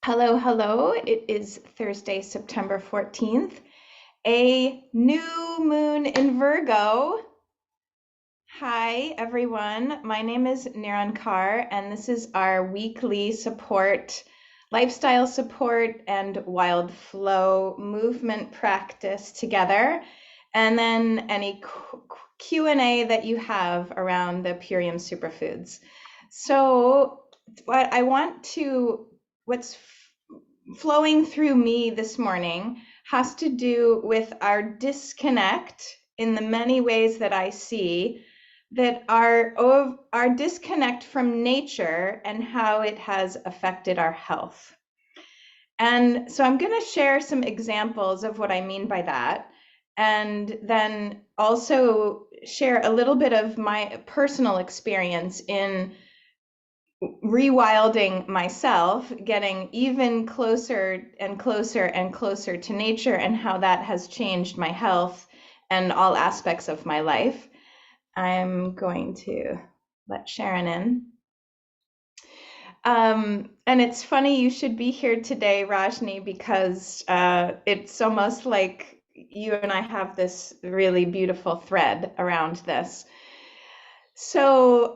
Hello, hello. It is Thursday, September 14th, a new moon in Virgo. Hi, everyone. My name is Niran, and this is our weekly support, lifestyle support, and WildFlow movement practice together. And then any Q&A that you have around the Purium superfoods. So, what's flowing through me this morning has to do with our disconnect in the many ways that I see that our disconnect from nature and how it has affected our health. And so I'm going to share some examples of what I mean by that, and then also share a little bit of my personal experience in rewilding myself, getting even closer and closer and closer to nature, and how that has changed my health and all aspects of my life. I'm going to let Sharon in. And it's funny you should be here today, Rajni, because it's almost like you and I have this really beautiful thread around this. So,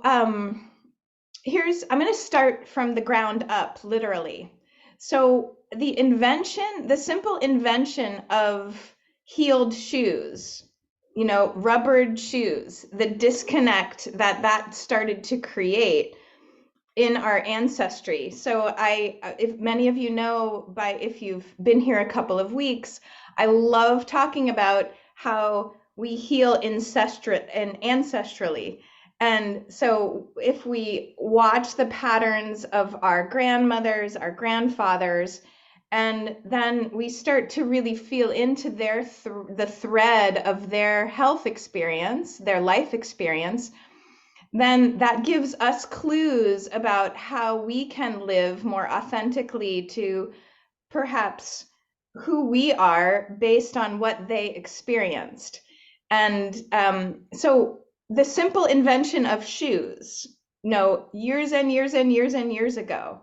I'm going to start from the ground up, literally. So the simple invention of heeled shoes, rubbered shoes, the disconnect that started to create in our ancestry. So if many of you know, if you've been here a couple of weeks, I love talking about how we heal ancestrally. And so if we watch the patterns of our grandmothers, our grandfathers, and then we start to really feel into the thread of their health experience, their life experience, then that gives us clues about how we can live more authentically to perhaps who we are based on what they experienced. And so the simple invention of shoes, years and years and years and years ago,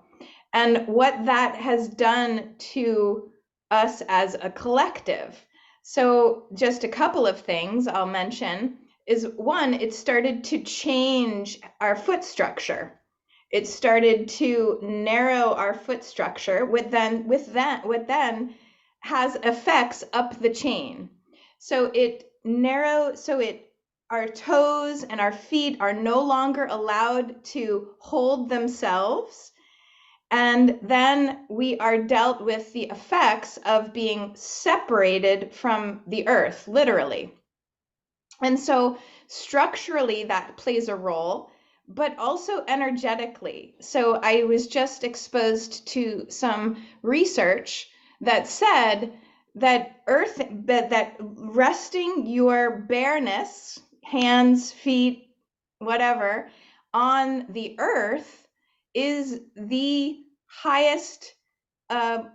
and what that has done to us as a collective. So just a couple of things I'll mention is one, it started to change our foot structure. It started to narrow our foot structure, what then has effects up the chain. So our toes and our feet are no longer allowed to hold themselves. And then we are dealt with the effects of being separated from the earth, literally. And so structurally, that plays a role, but also energetically. So I was just exposed to some research that said that that resting your bareness, hands, feet, whatever, on the earth is the highest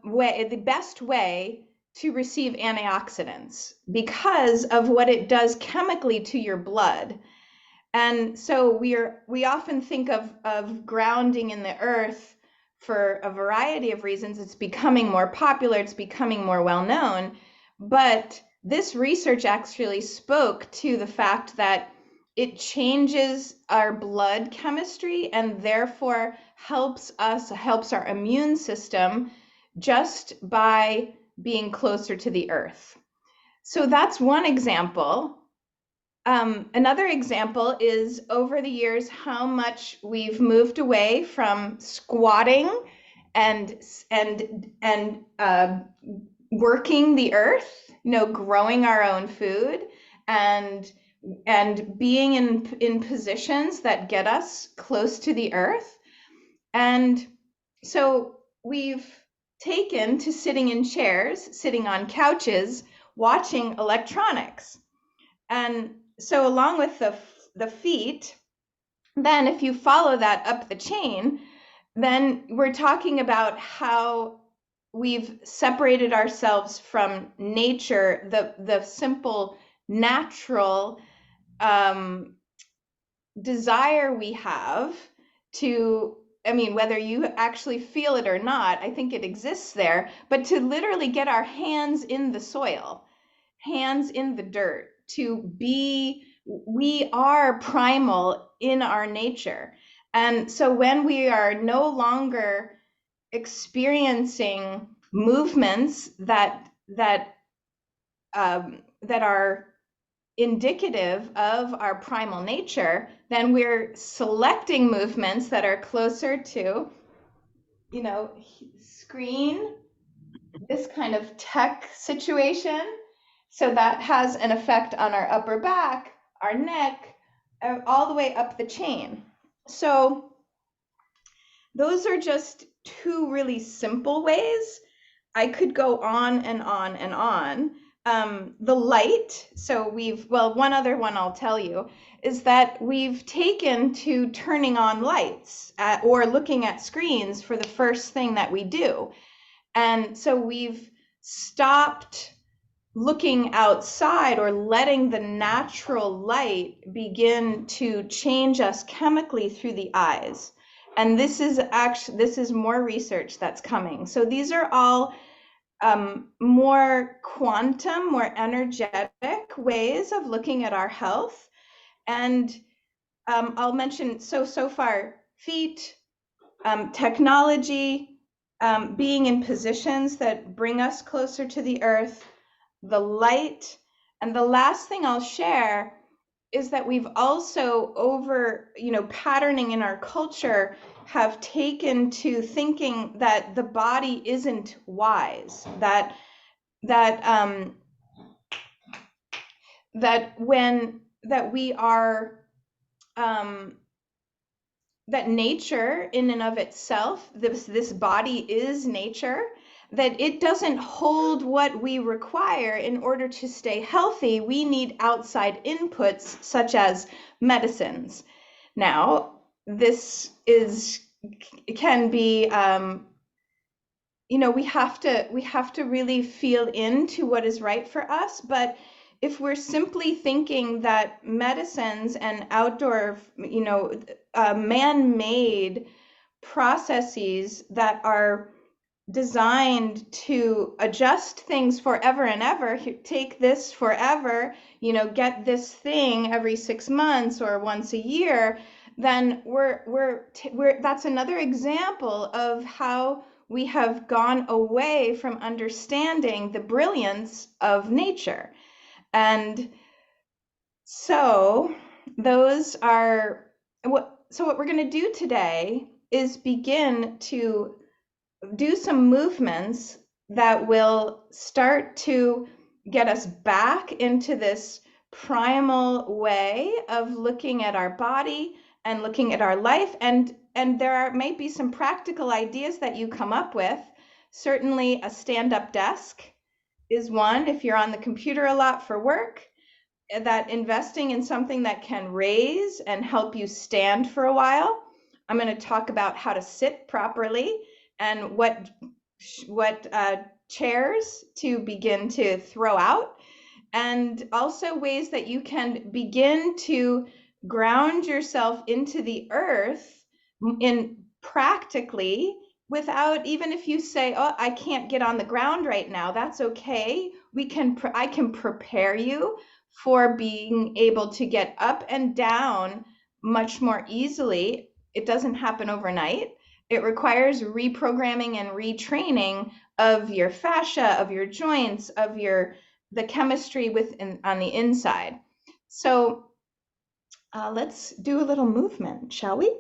way, the best way to receive antioxidants because of what it does chemically to your blood. And so we often think of grounding in the earth for a variety of reasons. It's becoming more popular, it's becoming more well known, but this research actually spoke to the fact that it changes our blood chemistry and therefore helps our immune system just by being closer to the earth. So that's one example. Another example is over the years how much we've moved away from squatting and working the earth, growing our own food and being in positions that get us close to the earth. And so we've taken to sitting in chairs, sitting on couches, watching electronics. And so along with the feet, then if you follow that up the chain, then we're talking about how we've separated ourselves from nature, the simple natural desire we have to I mean, whether you actually feel it or not, I think it exists there, but to literally get our hands in the soil, hands in the dirt, we are primal in our nature. And so when we are no longer experiencing movements that are indicative of our primal nature, then we're selecting movements that are closer to, screen, this kind of tech situation. So that has an effect on our upper back, our neck, all the way up the chain. So those are just two really simple ways. I could go on and on and on. The light, so one other one I'll tell you is that we've taken to turning on lights or looking at screens for the first thing that we do. And so we've stopped looking outside or letting the natural light begin to change us chemically through the eyes. And this is more research that's coming. So these are all more quantum, more energetic ways of looking at our health. And I'll mention, so far, feet, technology, being in positions that bring us closer to the earth, the light. And the last thing I'll share is that we've also patterning in our culture have taken to thinking that the body isn't wise, that we are that nature in and of itself, this body is nature, that it doesn't hold what we require in order to stay healthy. We need outside inputs such as medicines. Now, this can be we have to really feel into what is right for us. But if we're simply thinking that medicines and outdoor, man-made processes that are designed to adjust things forever and ever, take this forever, get this thing every 6 months or once a year, then that's another example of how we have gone away from understanding the brilliance of nature. And so what we're going to do today is begin to do some movements that will start to get us back into this primal way of looking at our body and looking at our life. And there might be some practical ideas that you come up with. Certainly a stand-up desk is one if you're on the computer a lot for work, that investing in something that can raise and help you stand for a while. I'm going to talk about how to sit properly and what chairs to begin to throw out, and also ways that you can begin to ground yourself into the earth in practically, without, even if you say, oh, I can't get on the ground right now, that's okay. I can prepare you for being able to get up and down much more easily. It doesn't happen overnight. It requires reprogramming and retraining of your fascia, of your joints, of the chemistry on the inside. So let's do a little movement, shall we?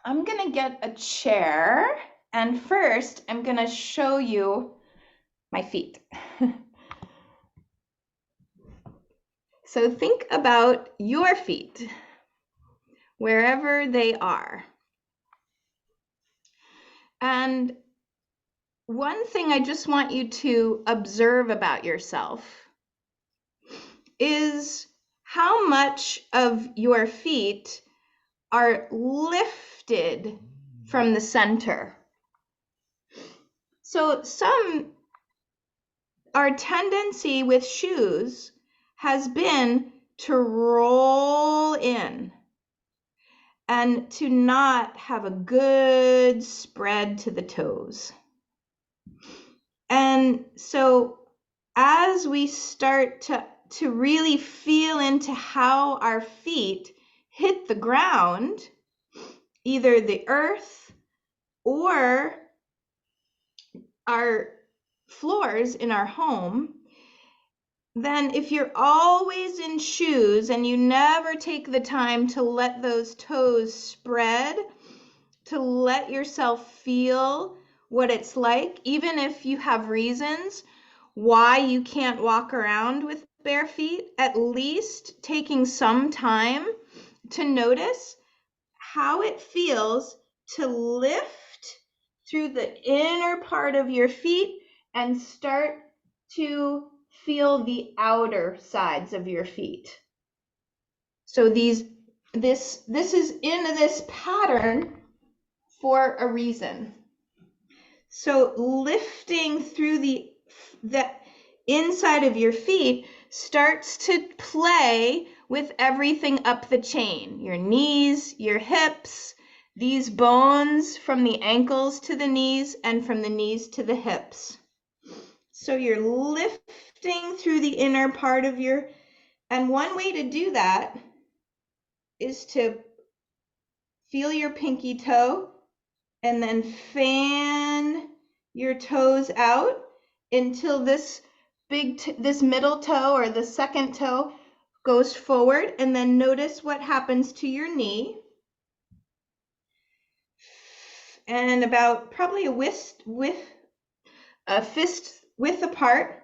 I'm going to get a chair, and first I'm going to show you my feet. So think about your feet, wherever they are. And one thing I just want you to observe about yourself is how much of your feet are lifted from the center. So our tendency with shoes has been to roll in. and to not have a good spread to the toes. And so as we start to really feel into how our feet hit the ground, either the earth or our floors in our home, then if you're always in shoes and you never take the time to let those toes spread, to let yourself feel what it's like, even if you have reasons why you can't walk around with bare feet, at least taking some time to notice how it feels to lift through the inner part of your feet and start to feel the outer sides of your feet. So this is in this pattern for a reason. So lifting through the inside of your feet starts to play with everything up the chain, your knees, your hips, these bones from the ankles to the knees and from the knees to the hips. So you're lifting through the inner part of and one way to do that is to feel your pinky toe and then fan your toes out until this middle toe or the second toe goes forward, and then notice what happens to your knee. And about probably a fist width apart,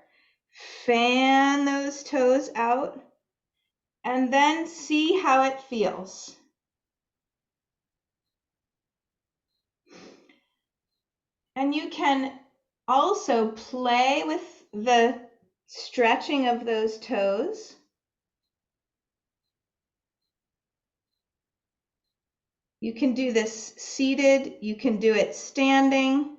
fan those toes out and then see how it feels. And you can also play with the stretching of those toes. You can do this seated, you can do it standing.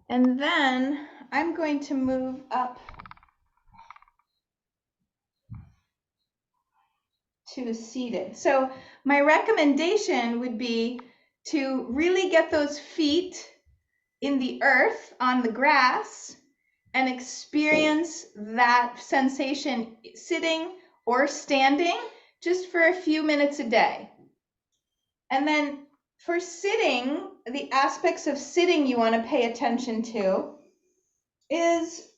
And then I'm going to move up to seated. So my recommendation would be to really get those feet in the earth on the grass and experience that sensation sitting or standing just for a few minutes a day. And then for sitting, the aspects of sitting you want to pay attention to is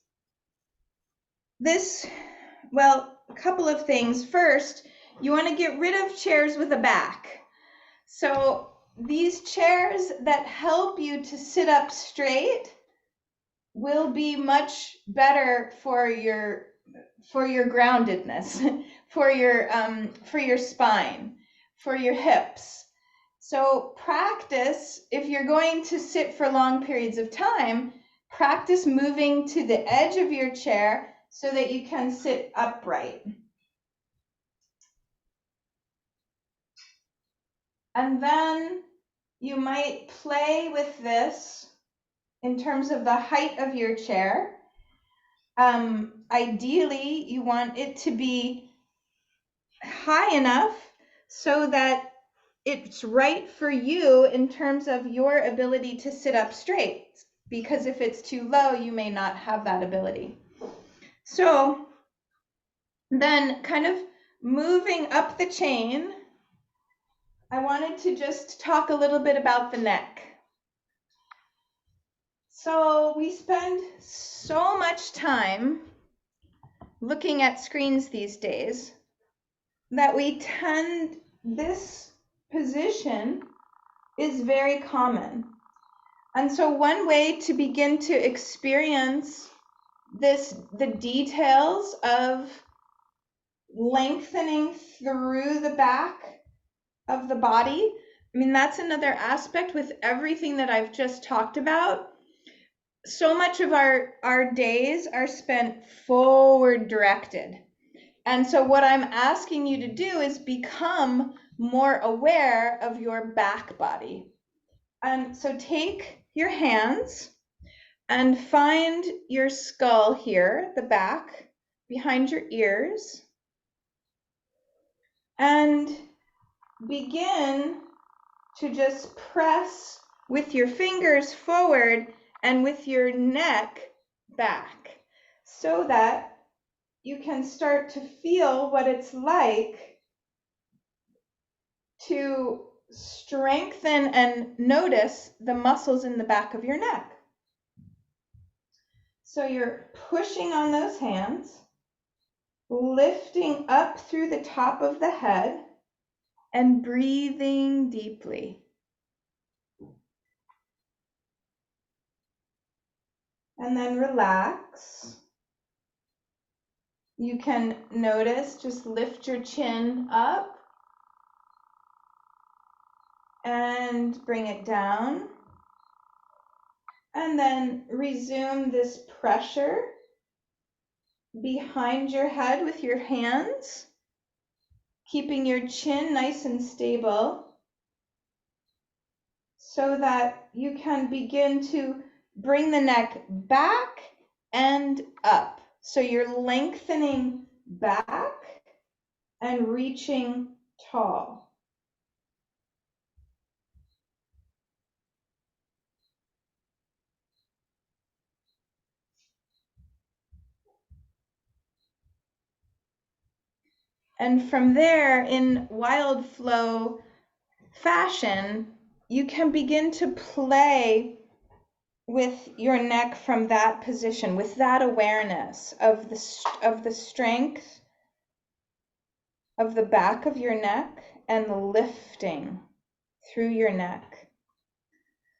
this, well, a couple of things. First, you want to get rid of chairs with a back. So these chairs that help you to sit up straight will be much better for your groundedness, for your spine, for your hips. So practice, if you're going to sit for long periods of time, practice moving to the edge of your chair so that you can sit upright. And then you might play with this in terms of the height of your chair. Ideally, you want it to be high enough so that it's right for you in terms of your ability to sit up straight, because if it's too low, you may not have that ability. So then kind of moving up the chain, I wanted to just talk a little bit about the neck. So we spend so much time looking at screens these days that this position is very common. And so one way to begin to experience the details of lengthening through the back of the body, I mean, that's another aspect with everything that I've just talked about. So much of our days are spent forward directed. And so what I'm asking you to do is become more aware of your back body. And so take your hands and find your skull here, the back, behind your ears, and begin to just press with your fingers forward and with your neck back so that you can start to feel what it's like to strengthen and notice the muscles in the back of your neck. So you're pushing on those hands, lifting up through the top of the head, and breathing deeply. And then relax. You can notice, just lift your chin up and bring it down. And then resume this pressure behind your head with your hands, keeping your chin nice and stable so that you can begin to bring the neck back and up. So you're lengthening back and reaching tall. And from there, in WildFlow fashion, you can begin to play with your neck from that position, with that awareness of the strength of the back of your neck and the lifting through your neck.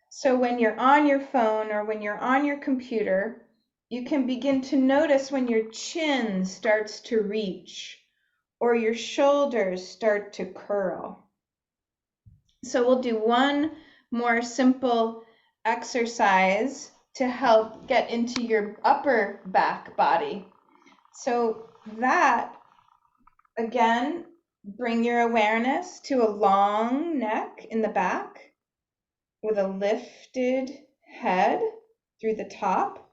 So when you're on your phone or when you're on your computer, you can begin to notice when your chin starts to reach or your shoulders start to curl. So we'll do one more simple exercise to help get into your upper back body. So that, again, bring your awareness to a long neck in the back with a lifted head through the top.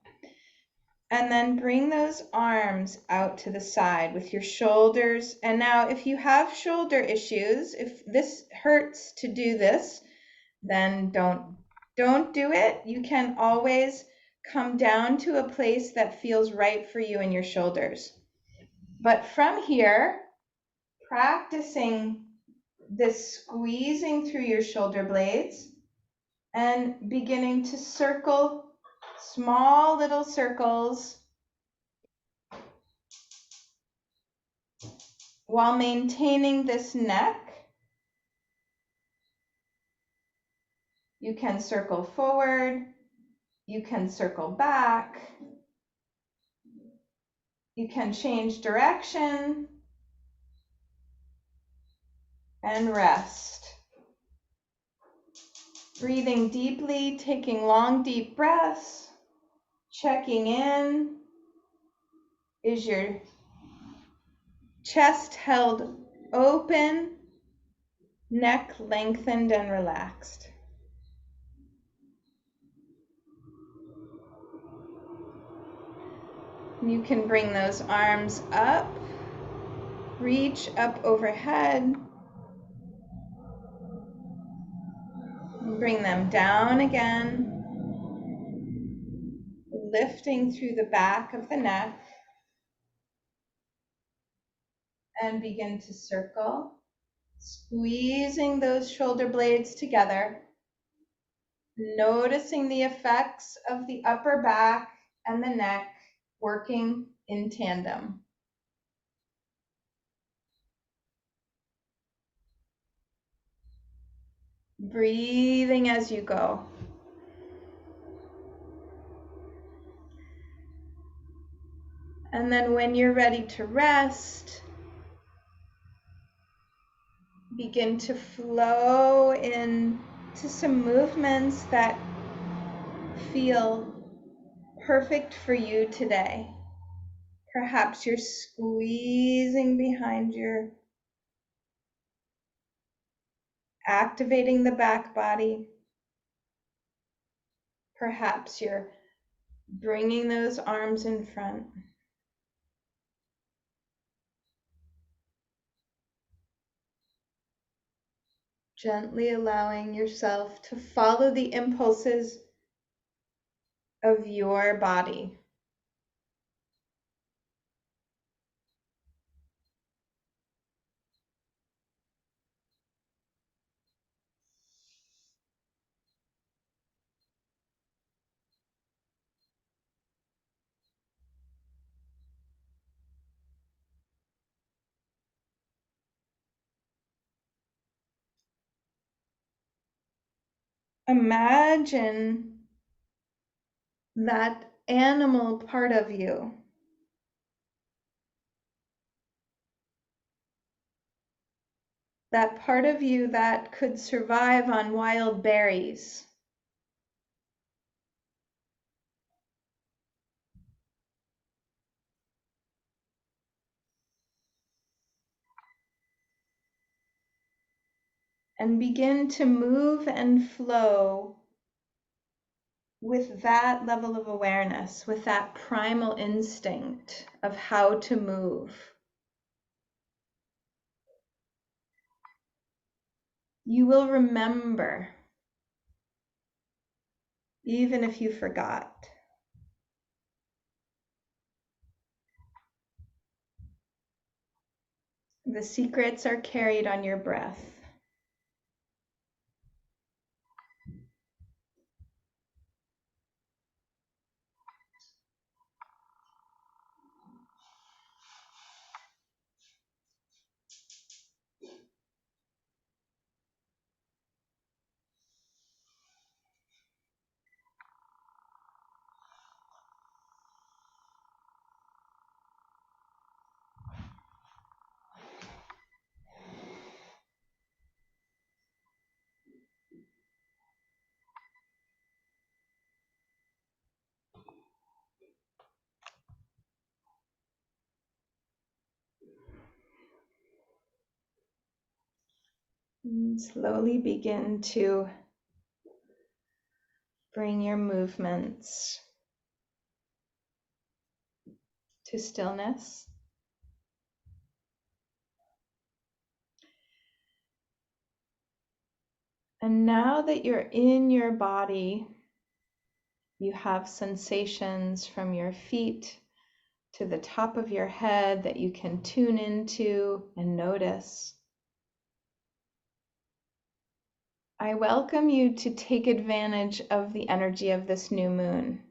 And then bring those arms out to the side with your shoulders. And now if you have shoulder issues, if this hurts to do this, then don't do it. You can always come down to a place that feels right for you in your shoulders. But from here, practicing this squeezing through your shoulder blades and beginning to circle small little circles while maintaining this neck. You can circle forward, you can circle back, you can change direction and rest. Breathing deeply, taking long, deep breaths, checking in. Is your chest held open, neck lengthened and relaxed? You can bring those arms up, reach up overhead, bring them down again, lifting through the back of the neck, and begin to circle, squeezing those shoulder blades together, noticing the effects of the upper back and the neck working in tandem. Breathing as you go. And then when you're ready to rest, begin to flow into some movements that feel perfect for you today. Perhaps you're squeezing behind your, activating the back body. Perhaps you're bringing those arms in front. Gently allowing yourself to follow the impulses of your body. Imagine that animal part of you, that part of you that could survive on wild berries. And begin to move and flow with that level of awareness, with that primal instinct of how to move. You will remember, even if you forgot. The secrets are carried on your breath. And slowly begin to bring your movements to stillness. And now that you're in your body, you have sensations from your feet to the top of your head that you can tune into and notice. I welcome you to take advantage of the energy of this new moon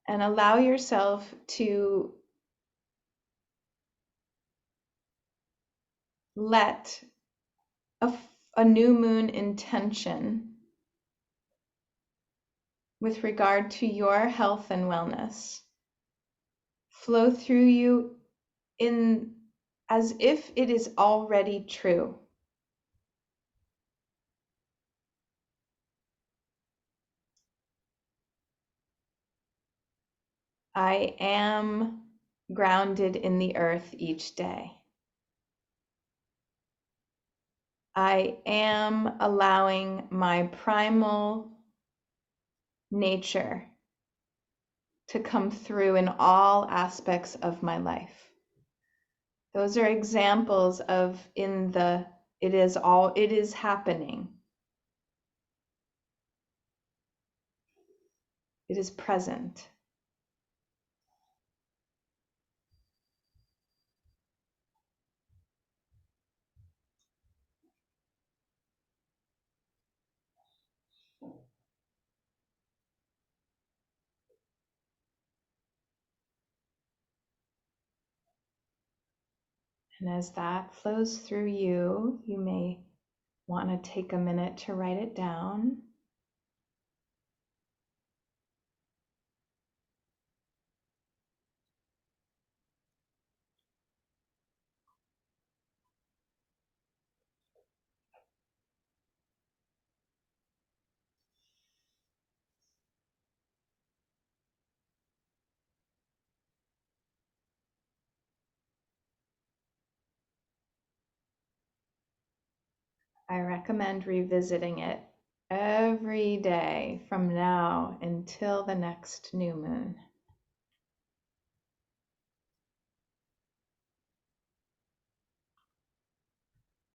and allow yourself to let a new moon intention with regard to your health and wellness flow through you in as if it is already true. I am grounded in the earth each day. I am allowing my primal nature to come through in all aspects of my life. Those are examples of it is happening. It is present. And as that flows through you, you may want to take a minute to write it down. I recommend revisiting it every day from now until the next new moon.